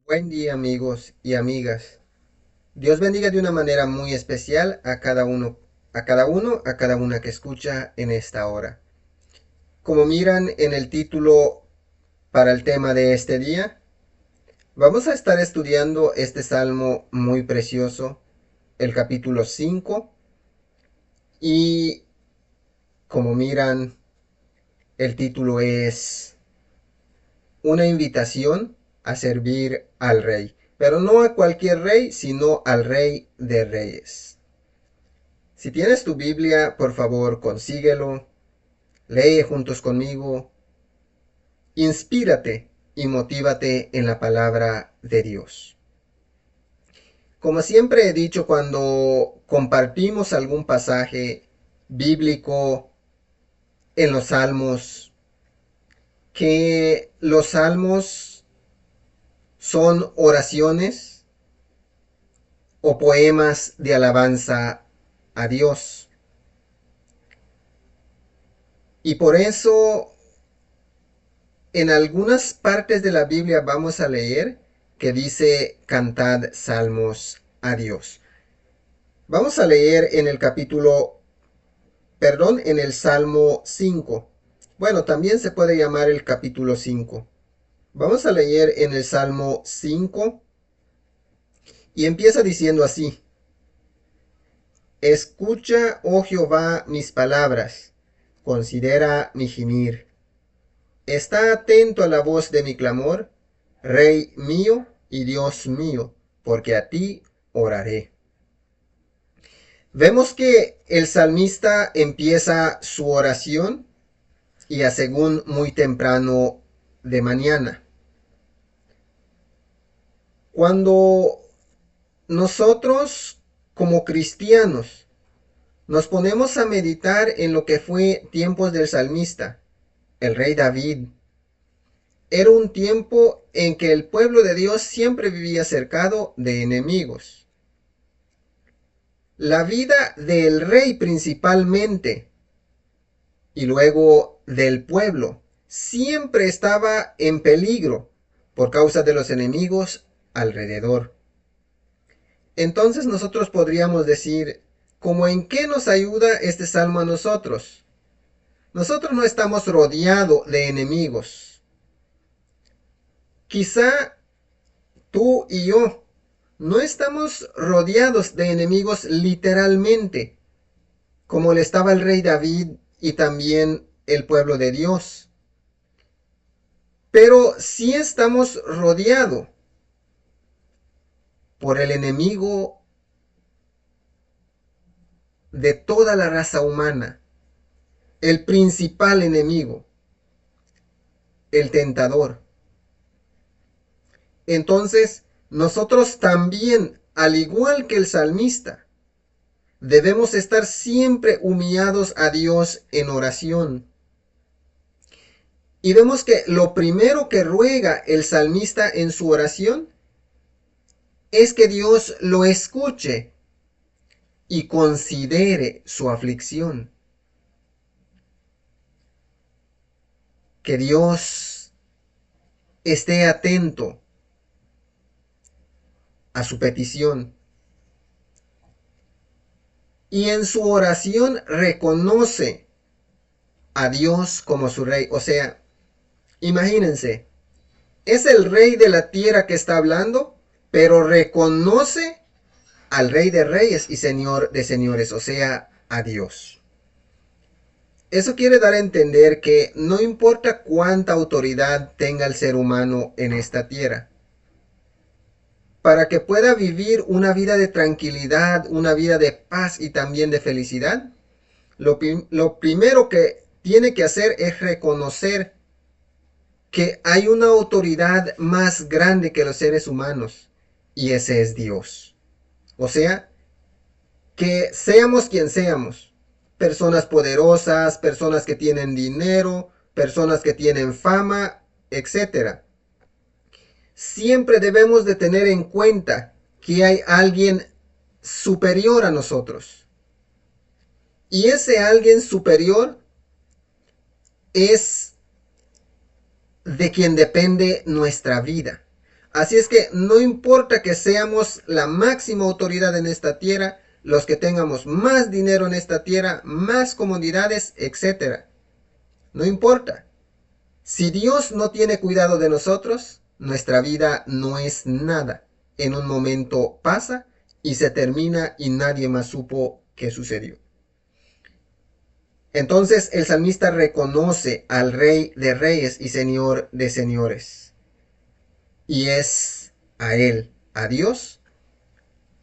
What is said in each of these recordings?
Buen día amigos y amigas. Dios bendiga de una manera muy especial a cada una que escucha en esta hora. Como miran en el título para el tema de este día, vamos a estar estudiando este salmo muy precioso, el capítulo 5, y como miran, el título es una invitación a servir al rey, pero no a cualquier rey, sino al rey de reyes. Si tienes tu Biblia, por favor, consíguelo, lee juntos conmigo, inspírate y motívate en la palabra de Dios. Como siempre he dicho cuando compartimos algún pasaje bíblico en los salmos, que los salmos son oraciones o poemas de alabanza a Dios. Y por eso en algunas partes de la Biblia vamos a leer que dice cantad salmos a Dios. Vamos a leer en el en el Salmo 5. Bueno, también se puede llamar el capítulo 5. Vamos a leer en el Salmo 5 y empieza diciendo así: Escucha, oh Jehová, mis palabras, considera mi gemir. Está atento a la voz de mi clamor, Rey mío y Dios mío, porque a ti oraré. Vemos que el salmista empieza su oración y a según muy temprano de mañana. Cuando nosotros como cristianos nos ponemos a meditar en lo que fue tiempos del salmista, el rey David, era un tiempo en que el pueblo de Dios siempre vivía cercado de enemigos. La vida del rey principalmente y luego del pueblo siempre estaba en peligro por causa de los enemigos alrededor. Entonces nosotros podríamos decir, ¿cómo en qué nos ayuda este salmo a nosotros? Nosotros no estamos rodeados de enemigos. Quizá tú y yo no estamos rodeados de enemigos literalmente, como le estaba el rey David y también el pueblo de Dios. Pero sí estamos rodeados por el enemigo de toda la raza humana, el principal enemigo, el tentador. Entonces, nosotros también, al igual que el salmista, debemos estar siempre humillados a Dios en oración. Y vemos que lo primero que ruega el salmista en su oración es que Dios lo escuche y considere su aflicción. Que Dios esté atento a su petición. Y en su oración reconoce a Dios como su rey. O sea, imagínense, es el rey de la tierra que está hablando, pero reconoce al rey de reyes y señor de señores, o sea, a Dios. Eso quiere dar a entender que no importa cuánta autoridad tenga el ser humano en esta tierra, para que pueda vivir una vida de tranquilidad, una vida de paz y también de felicidad, lo primero que tiene que hacer es reconocer que hay una autoridad más grande que los seres humanos, y ese es Dios. O sea, que seamos quien seamos, personas poderosas, personas que tienen dinero, personas que tienen fama, etcétera, siempre debemos de tener en cuenta que hay alguien superior a nosotros. Y ese alguien superior es de quien depende nuestra vida. Así es que no importa que seamos la máxima autoridad en esta tierra, los que tengamos más dinero en esta tierra, más comodidades, etc. No importa. Si Dios no tiene cuidado de nosotros, nuestra vida no es nada. En un momento pasa y se termina y nadie más supo qué sucedió. Entonces el salmista reconoce al Rey de Reyes y Señor de Señores. Y es a Él, a Dios,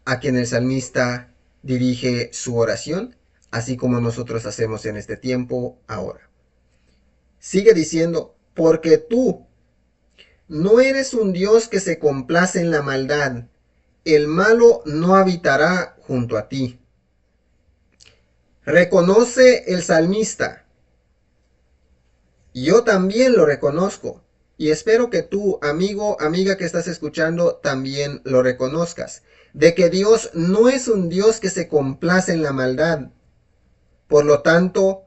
a quien el salmista dirige su oración, así como nosotros hacemos en este tiempo ahora. Sigue diciendo, porque tú no eres un Dios que se complace en la maldad, el malo no habitará junto a ti. Reconoce el salmista. Yo también lo reconozco. Y espero que tú, amigo, amiga que estás escuchando, también lo reconozcas. De que Dios no es un Dios que se complace en la maldad. Por lo tanto,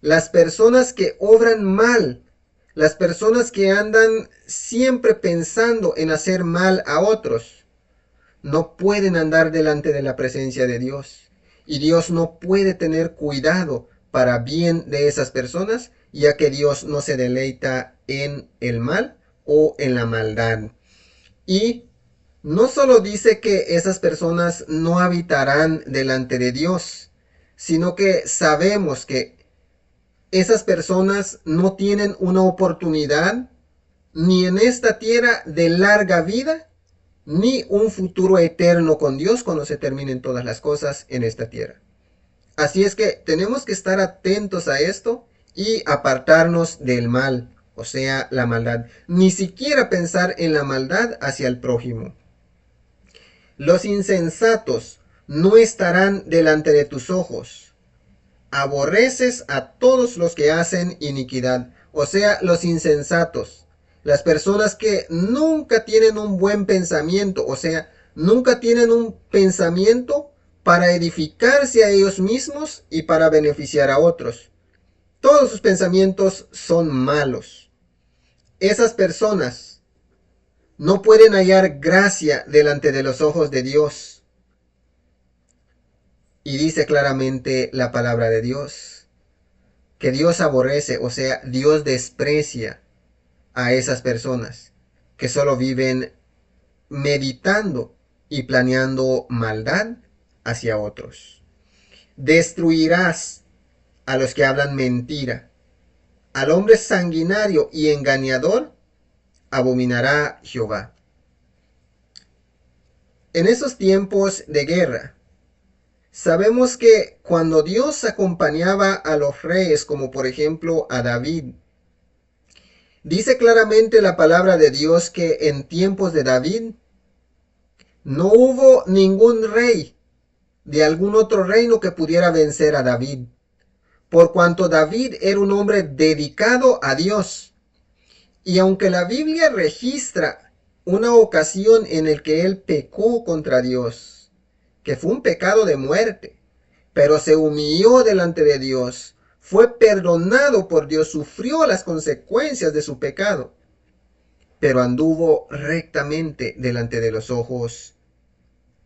las personas que obran mal, las personas que andan siempre pensando en hacer mal a otros, no pueden andar delante de la presencia de Dios. Y Dios no puede tener cuidado para bien de esas personas, ya que Dios no se deleita en el mal o en la maldad. Y no solo dice que esas personas no habitarán delante de Dios, sino que sabemos que esas personas no tienen una oportunidad ni en esta tierra de larga vida, ni un futuro eterno con Dios cuando se terminen todas las cosas en esta tierra. Así es que tenemos que estar atentos a esto y apartarnos del mal, o sea, la maldad. Ni siquiera pensar en la maldad hacia el prójimo. Los insensatos no estarán delante de tus ojos. Aborreces a todos los que hacen iniquidad, o sea, los insensatos. Las personas que nunca tienen un buen pensamiento, o sea, nunca tienen un pensamiento para edificarse a ellos mismos y para beneficiar a otros. Todos sus pensamientos son malos. Esas personas no pueden hallar gracia delante de los ojos de Dios. Y dice claramente la palabra de Dios, que Dios aborrece, o sea, Dios desprecia a esas personas que solo viven meditando y planeando maldad hacia otros. Destruirás a los que hablan mentira. Al hombre sanguinario y engañador abominará Jehová. En esos tiempos de guerra, sabemos que cuando Dios acompañaba a los reyes, como por ejemplo a David, dice claramente la palabra de Dios que en tiempos de David no hubo ningún rey de algún otro reino que pudiera vencer a David, por cuanto David era un hombre dedicado a Dios. Y aunque la Biblia registra una ocasión en la que él pecó contra Dios, que fue un pecado de muerte, pero se humilló delante de Dios, fue perdonado por Dios, sufrió las consecuencias de su pecado, pero anduvo rectamente delante de los ojos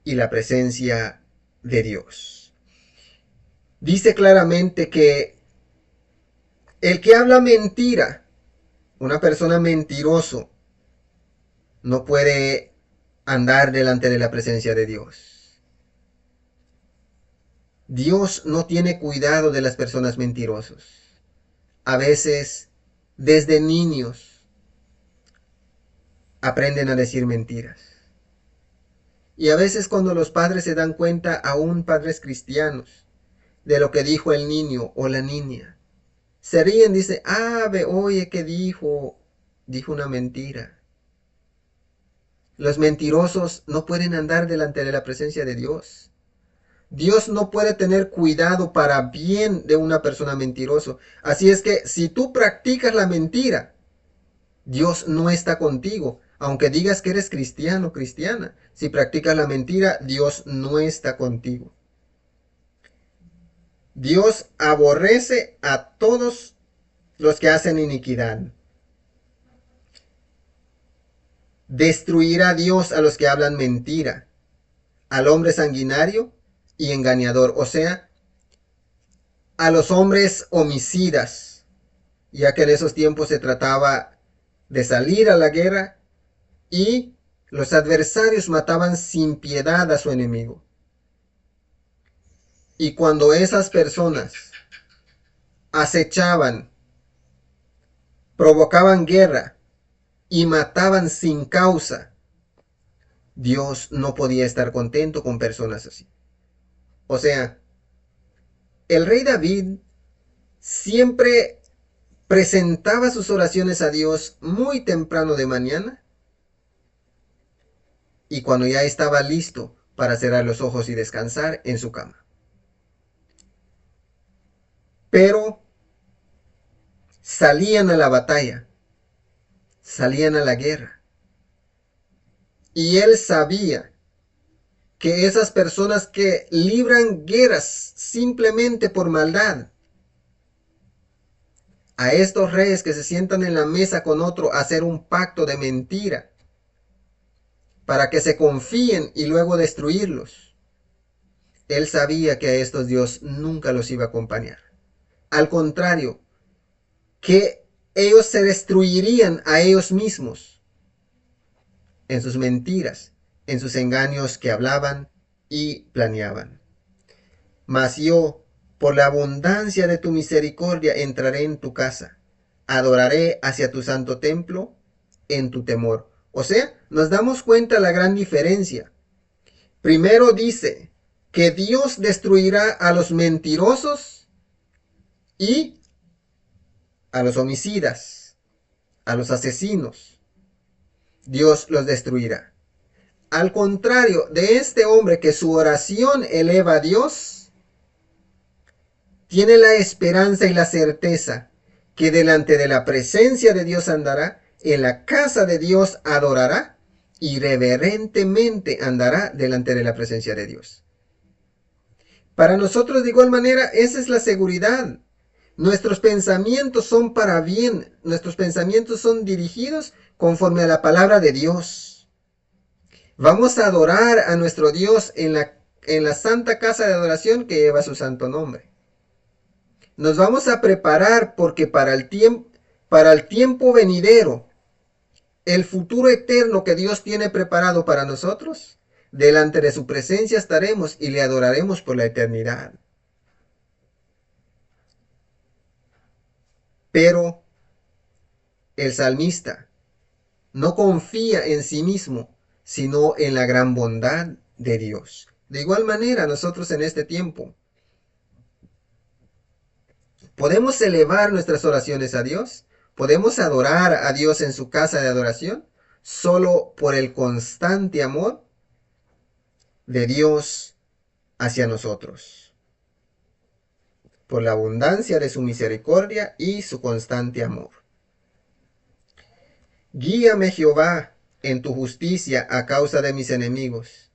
y la presencia de Dios. Dice claramente que el que habla mentira, una persona mentiroso, no puede andar delante de la presencia de Dios. Dios no tiene cuidado de las personas mentirosas. A veces, desde niños, aprenden a decir mentiras. Y a veces cuando los padres se dan cuenta, aún padres cristianos, de lo que dijo el niño o la niña, se ríen, dice, oye, ¿qué dijo? Dijo una mentira. Los mentirosos no pueden andar delante de la presencia de Dios. Dios no puede tener cuidado para bien de una persona mentirosa. Así es que si tú practicas la mentira, Dios no está contigo. Aunque digas que eres cristiano o cristiana, si practicas la mentira, Dios no está contigo. Dios aborrece a todos los que hacen iniquidad. Destruirá Dios a los que hablan mentira, al hombre sanguinario y engañador, o sea, a los hombres homicidas, ya que en esos tiempos se trataba de salir a la guerra y los adversarios mataban sin piedad a su enemigo. Y cuando esas personas acechaban, provocaban guerra y mataban sin causa, Dios no podía estar contento con personas así. O sea, el rey David siempre presentaba sus oraciones a Dios muy temprano de mañana y cuando ya estaba listo para cerrar los ojos y descansar en su cama. Pero salían a la batalla, salían a la guerra. Y él sabía que esas personas que libran guerras simplemente por maldad, a estos reyes que se sientan en la mesa con otro a hacer un pacto de mentira, para que se confíen y luego destruirlos, él sabía que a estos Dios nunca los iba a acompañar. Al contrario, que ellos se destruirían a ellos mismos en sus mentiras, en sus engaños que hablaban y planeaban. Mas yo, por la abundancia de tu misericordia, entraré en tu casa, adoraré hacia tu santo templo en tu temor. O sea, nos damos cuenta la gran diferencia. Primero dice que Dios destruirá a los mentirosos y a los homicidas, a los asesinos. Dios los destruirá. Al contrario de este hombre que su oración eleva a Dios, tiene la esperanza y la certeza que delante de la presencia de Dios andará, en la casa de Dios adorará y reverentemente andará delante de la presencia de Dios. Para nosotros de igual manera, esa es la seguridad. Nuestros pensamientos son para bien, nuestros pensamientos son dirigidos conforme a la palabra de Dios. Vamos a adorar a nuestro Dios en la santa casa de adoración que lleva su santo nombre. Nos vamos a preparar porque para el tiempo venidero, el futuro eterno que Dios tiene preparado para nosotros, delante de su presencia estaremos y le adoraremos por la eternidad. Pero el salmista no confía en sí mismo, sino en la gran bondad de Dios. De igual manera, nosotros en este tiempo podemos elevar nuestras oraciones a Dios, podemos adorar a Dios en su casa de adoración, solo por el constante amor de Dios hacia nosotros, por la abundancia de su misericordia y su constante amor. Guíame, Jehová, en tu justicia a causa de mis enemigos.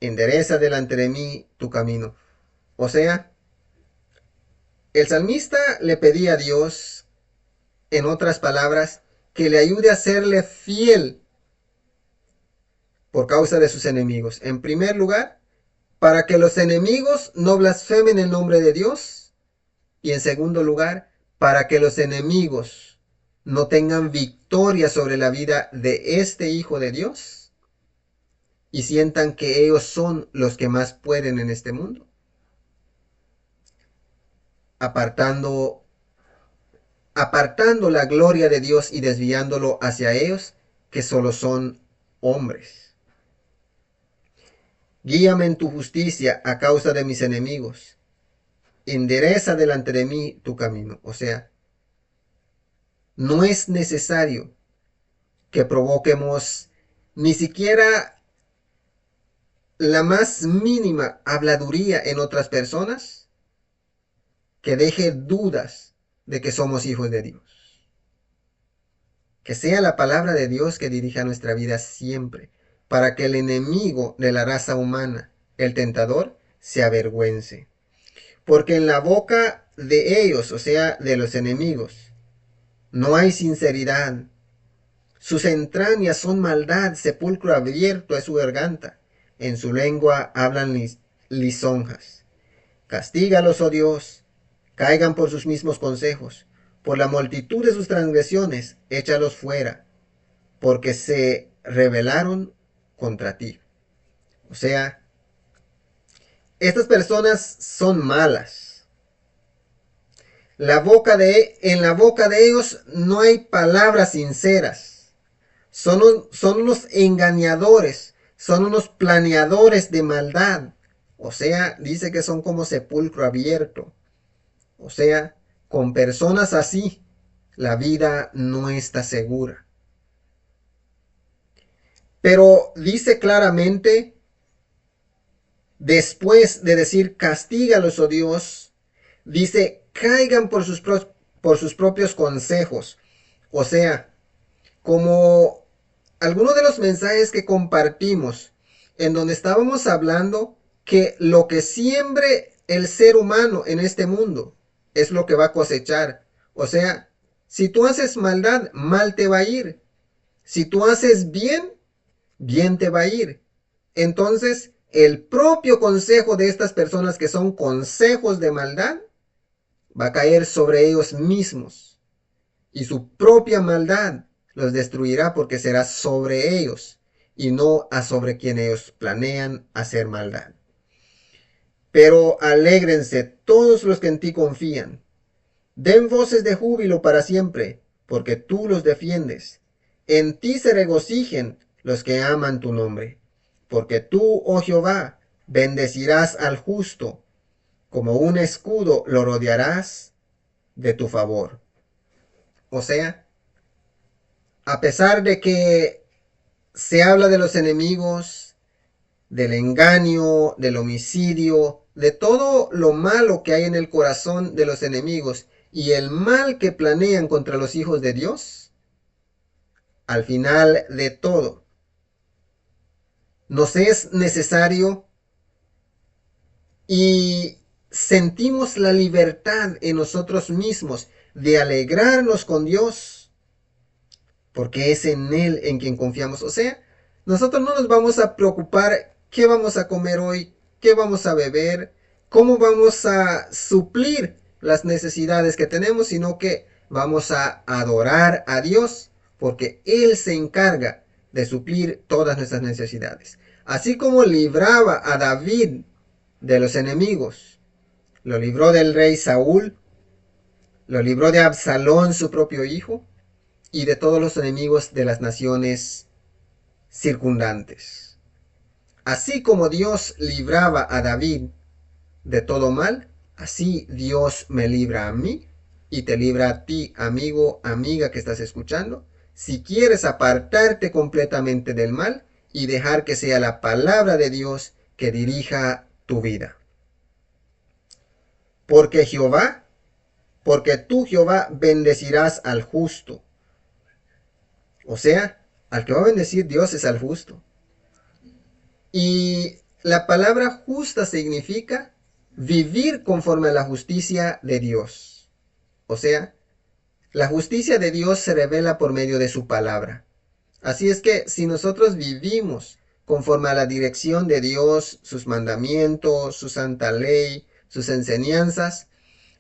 Endereza delante de mí tu camino. O sea, el salmista le pedía a Dios, en otras palabras, que le ayude a serle fiel por causa de sus enemigos. En primer lugar, para que los enemigos no blasfemen el nombre de Dios. Y en segundo lugar, para que los enemigos no tengan victoria sobre la vida de este Hijo de Dios y sientan que ellos son los que más pueden en este mundo, apartando la gloria de Dios y desviándolo hacia ellos, que solo son hombres. Guíame en tu justicia a causa de mis enemigos. Endereza delante de mí tu camino. O sea, no es necesario que provoquemos ni siquiera la más mínima habladuría en otras personas que deje dudas de que somos hijos de Dios. Que sea la palabra de Dios que dirija nuestra vida siempre, para que el enemigo de la raza humana, el tentador, se avergüence. Porque en la boca de ellos, o sea, de los enemigos, no hay sinceridad. Sus entrañas son maldad, sepulcro abierto es su garganta. En su lengua hablan lisonjas. Castígalos, oh Dios, caigan por sus mismos consejos. Por la multitud de sus transgresiones, échalos fuera, porque se rebelaron contra ti. O sea, estas personas son malas. En la boca de ellos no hay palabras sinceras. Son unos engañadores, son unos planeadores de maldad. O sea, dice que son como sepulcro abierto. O sea, con personas así, la vida no está segura. Pero dice claramente, después de decir castígalos, oh Dios, dice caigan por sus propios consejos. O sea, como algunos de los mensajes que compartimos, en donde estábamos hablando que lo que siembre el ser humano en este mundo es lo que va a cosechar. O sea, si tú haces maldad, mal te va a ir. Si tú haces bien, bien te va a ir. Entonces, el propio consejo de estas personas que son consejos de maldad va a caer sobre ellos mismos. Y su propia maldad los destruirá porque será sobre ellos y no a sobre quien ellos planean hacer maldad. Pero alégrense todos los que en ti confían. Den voces de júbilo para siempre, porque tú los defiendes. En ti se regocijen los que aman tu nombre. Porque tú, oh Jehová, bendecirás al justo. Como un escudo lo rodearás de tu favor. O sea, a pesar de que se habla de los enemigos, del engaño, del homicidio, de todo lo malo que hay en el corazón de los enemigos y el mal que planean contra los hijos de Dios, al final de todo, nos es necesario y sentimos la libertad en nosotros mismos de alegrarnos con Dios, porque es en Él en quien confiamos. O sea, nosotros no nos vamos a preocupar qué vamos a comer hoy, qué vamos a beber, cómo vamos a suplir las necesidades que tenemos, sino que vamos a adorar a Dios, porque Él se encarga de suplir todas nuestras necesidades. Así como libraba a David de los enemigos, lo libró del rey Saúl, lo libró de Absalón, su propio hijo, y de todos los enemigos de las naciones circundantes. Así como Dios libraba a David de todo mal, así Dios me libra a mí y te libra a ti, amigo, amiga que estás escuchando, si quieres apartarte completamente del mal y dejar que sea la palabra de Dios que dirija tu vida. Porque tú, Jehová, bendecirás al justo. O sea, al que va a bendecir Dios es al justo. Y la palabra justa significa vivir conforme a la justicia de Dios. O sea, la justicia de Dios se revela por medio de su palabra. Así es que si nosotros vivimos conforme a la dirección de Dios, sus mandamientos, su santa ley, sus enseñanzas,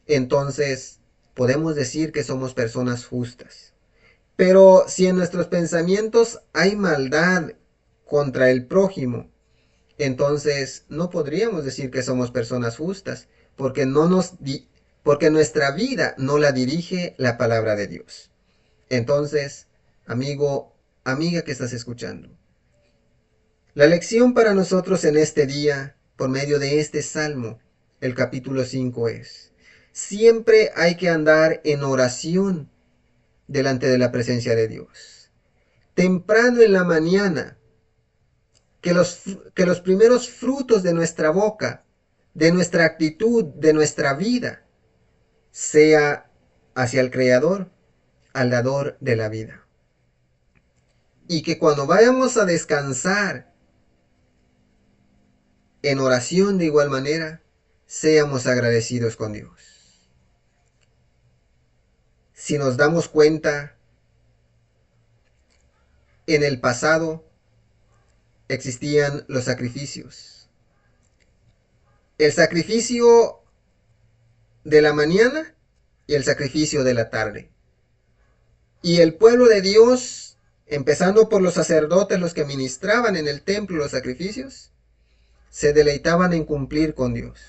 entonces podemos decir que somos personas justas. Pero si en nuestros pensamientos hay maldad contra el prójimo, entonces no podríamos decir que somos personas justas, porque porque nuestra vida no la dirige la palabra de Dios. Entonces, amigo, amiga que estás escuchando, la lección para nosotros en este día, por medio de este salmo, el capítulo 5 es: siempre hay que andar en oración delante de la presencia de Dios. Temprano en la mañana, que los primeros frutos de nuestra boca, de nuestra actitud, de nuestra vida, sea hacia el Creador, al dador de la vida. Y que cuando vayamos a descansar en oración de igual manera, seamos agradecidos con Dios. Si nos damos cuenta, En el pasado existían los sacrificios. El sacrificio de la mañana y el sacrificio de la tarde. Y el pueblo de Dios, empezando por los sacerdotes, los que ministraban en el templo los sacrificios, se deleitaban en cumplir con Dios.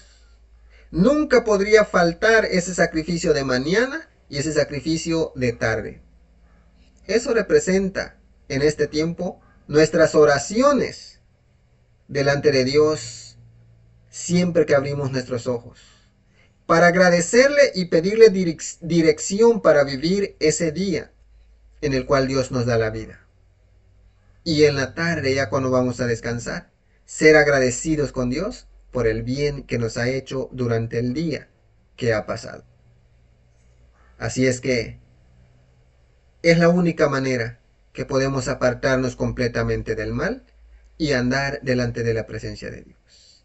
Nunca podría faltar ese sacrificio de mañana y ese sacrificio de tarde. Eso representa en este tiempo nuestras oraciones delante de Dios siempre que abrimos nuestros ojos, para agradecerle y pedirle dirección para vivir ese día en el cual Dios nos da la vida. Y en la tarde, ya cuando vamos a descansar, ser agradecidos con Dios por el bien que nos ha hecho durante el día que ha pasado. Así es que es la única manera que podemos apartarnos completamente del mal y andar delante de la presencia de Dios,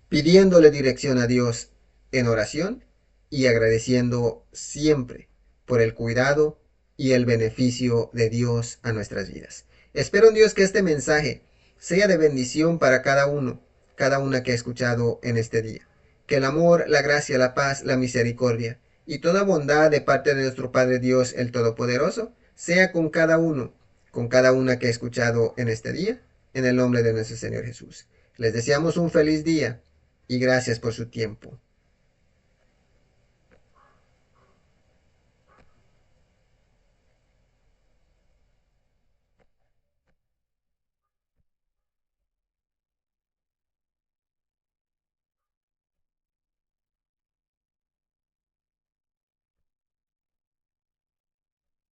pidiéndole dirección a Dios en oración y agradeciendo siempre por el cuidado y el beneficio de Dios a nuestras vidas. Espero en Dios que este mensaje sea de bendición para cada uno, cada una que ha escuchado en este día. Que el amor, la gracia, la paz, la misericordia y toda bondad de parte de nuestro Padre Dios el Todopoderoso sea con cada uno, con cada una que ha escuchado en este día, en el nombre de nuestro Señor Jesús. Les deseamos un feliz día y gracias por su tiempo.